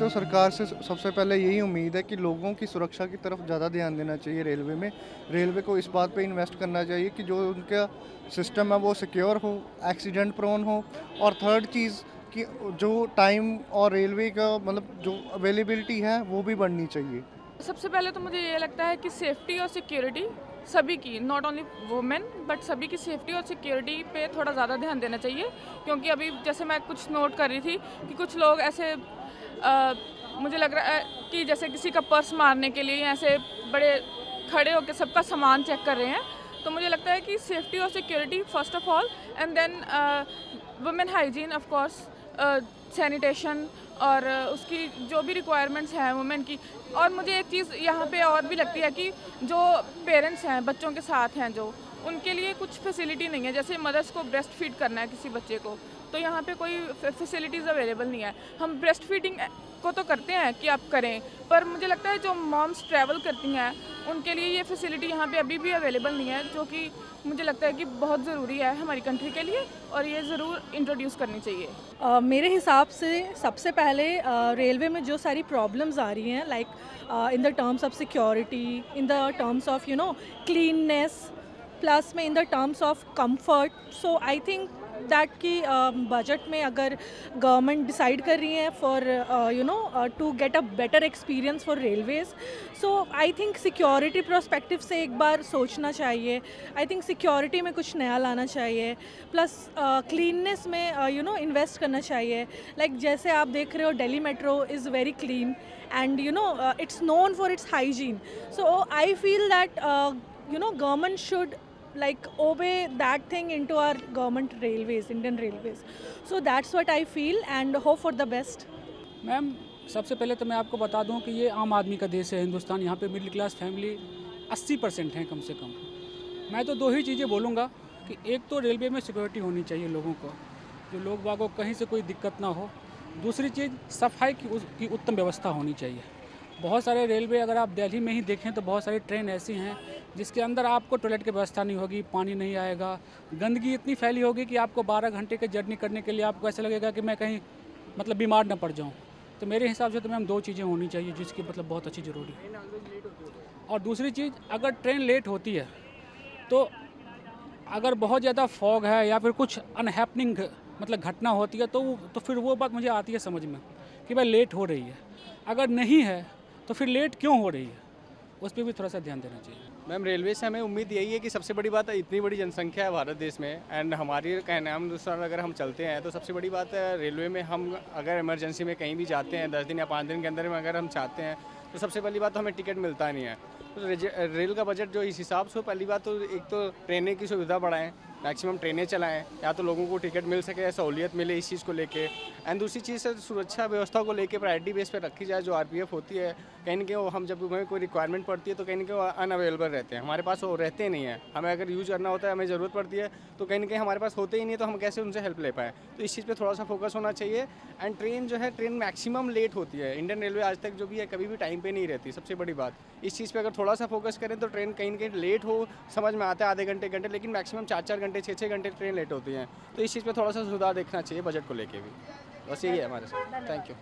तो सरकार से सबसे पहले यही उम्मीद है कि लोगों की सुरक्षा की तरफ ज़्यादा ध्यान देना चाहिए रेलवे में। रेलवे को इस बात पे इन्वेस्ट करना चाहिए कि जो उनका सिस्टम है वो सिक्योर हो, एक्सीडेंट प्रोन हो। और थर्ड चीज़ कि जो टाइम और रेलवे का मतलब जो अवेलेबिलिटी है वो भी बढ़नी चाहिए। सबसे पहले तो मुझे ये लगता है कि सेफ्टी और सिक्योरिटी सभी की, नॉट ओनली वुमेन बट सभी की सेफ्टी और सिक्योरिटी पे थोड़ा ज़्यादा ध्यान देना चाहिए। क्योंकि अभी जैसे मैं कुछ नोट कर रही थी कि कुछ लोग ऐसे मुझे लग रहा है कि जैसे किसी का पर्स मारने के लिए ऐसे बड़े खड़े होकर सबका सामान चेक कर रहे हैं। तो मुझे लगता है कि सेफ्टी और security first of all, and then women hygiene of course, sanitation और उसकी जो भी रिक्वायरमेंट्स हैं वुमेन की। और मुझे एक चीज़ यहाँ पे और भी लगती है कि जो पेरेंट्स हैं बच्चों के साथ हैं जो, उनके लिए कुछ फैसिलिटी नहीं है। जैसे मदर्स को ब्रेस्ट फीड करना है किसी बच्चे को, तो यहाँ पे कोई फैसिलिटीज़ अवेलेबल नहीं है। हम ब्रेस्ट फीडिंग को तो करते हैं कि आप करें, पर मुझे लगता है जो मॉम्स ट्रैवल करती हैं उनके लिए ये फैसिलिटी यहाँ पे अभी भी अवेलेबल नहीं है, जो कि मुझे लगता है कि बहुत ज़रूरी है हमारी कंट्री के लिए और ये ज़रूर इंट्रोड्यूस करनी चाहिए। मेरे हिसाब से सबसे पहले रेलवे में जो सारी प्रॉब्लम्स आ रही हैं, like in the terms of security, in the terms of cleanness, plus में in the terms of comfort, so I think that कि बजट में अगर गवर्नमेंट डिसाइड कर रही है for to get a better experience for railways, so I think security prospective से एक बार सोचना चाहिए। आई थिंक सिक्योरिटी में कुछ नया लाना चाहिए, प्लस क्लीननेस में इन्वेस्ट करना चाहिए। लाइक जैसे आप देख रहे हो Delhi metro is very clean and it's known for its hygiene. So I feel that government should like obey that thing into our government railways, Indian railways. So that's what I feel and hope for the best. Ma'am, सबसे पहले तो मैं आपको बता दूं कि ये आम आदमी का देश है हिंदुस्तान। यहाँ पे मिडिल क्लास फैमिली 80% हैं कम से कम। मैं तो दो ही चीज़ें बोलूँगा कि एक तो रेलवे में सिक्योरिटी होनी चाहिए लोगों को, जो लोग बागों को कहीं से कोई दिक्कत ना हो। दूसरी चीज़ सफाई की उत्तम व्यवस्था होनी चाहिए। बहुत सारे रेलवे अगर आप दिल्ली में ही देखें तो बहुत सारी ट्रेन ऐसी हैं जिसके अंदर आपको टॉयलेट की व्यवस्था नहीं होगी, पानी नहीं आएगा, गंदगी इतनी फैली होगी कि आपको 12 घंटे के जर्नी करने के लिए आपको ऐसा लगेगा कि मैं कहीं मतलब बीमार ना पड़ जाऊँ। तो मेरे हिसाब से तो मैम दो चीज़ें होनी चाहिए जिसकी मतलब बहुत अच्छी ज़रूरी है। और दूसरी चीज़, अगर ट्रेन लेट होती है तो अगर बहुत ज़्यादा फॉग है या फिर कुछ अनहैपनिंग मतलब घटना होती है तो फिर वो बात मुझे आती है समझ में कि भाई लेट हो रही है। अगर नहीं है तो फिर लेट क्यों हो रही है, उस पर भी थोड़ा सा ध्यान देना चाहिए। मैम, रेलवे से हमें उम्मीद यही है कि सबसे बड़ी बात है इतनी बड़ी जनसंख्या है भारत देश में, एंड हमारी कहने अनुसार अगर हम चलते हैं तो सबसे बड़ी बात है रेलवे में हम अगर इमरजेंसी में कहीं भी जाते हैं 10 दिन या 5 दिन के अंदर में अगर हम चाहते हैं तो सबसे पहली बात तो हमें टिकट मिलता नहीं है। तो रेल का बजट जो इस हिसाब से, पहली बात तो एक तो ट्रेनें की सुविधा बढ़ाएं, मैक्सिमम ट्रेनें चलाएं, या तो लोगों को टिकट मिल सके, सहूलियत मिले इस चीज़ को लेके। एंड दूसरी चीज़ है सुरक्षा व्यवस्था को लेके प्रायोरिटी बेस पे रखी जाए। जो आरपीएफ होती है कहीं ना कहीं वो हम जब हमें कोई रिक्वायरमेंट पड़ती है तो कहीं ना कहीं वो अनअवेलेबल रहते हैं, हमारे पास वो रहते नहीं हैं। हमें अगर यूज़ करना होता है, हमें ज़रूरत पड़ती है तो कहीं ना कहीं हमारे पास होते ही नहीं, तो हम कैसे उनसे हेल्प ले पाएँ। तो इस चीज़ पर थोड़ा सा फोकस होना चाहिए। एंड ट्रेन जो है, ट्रेन मैक्सिमम लेट होती है। इंडियन रेलवे आज तक जो भी है कभी भी टाइम पे नहीं रहती, सबसे बड़ी बात। इस चीज़ पे अगर थोड़ा सा फोकस करें तो ट्रेन कहीं ना कहीं लेट हो समझ में आता है, आधे घंटे घंटे, लेकिन मैक्सिमम 4-4 घंटे 6-6 घंटे ट्रेन लेट होती हैं। तो इस चीज़ पे थोड़ा सा सुधार देखना चाहिए बजट को लेके भी। बस यही है हमारे साथ। Thank you.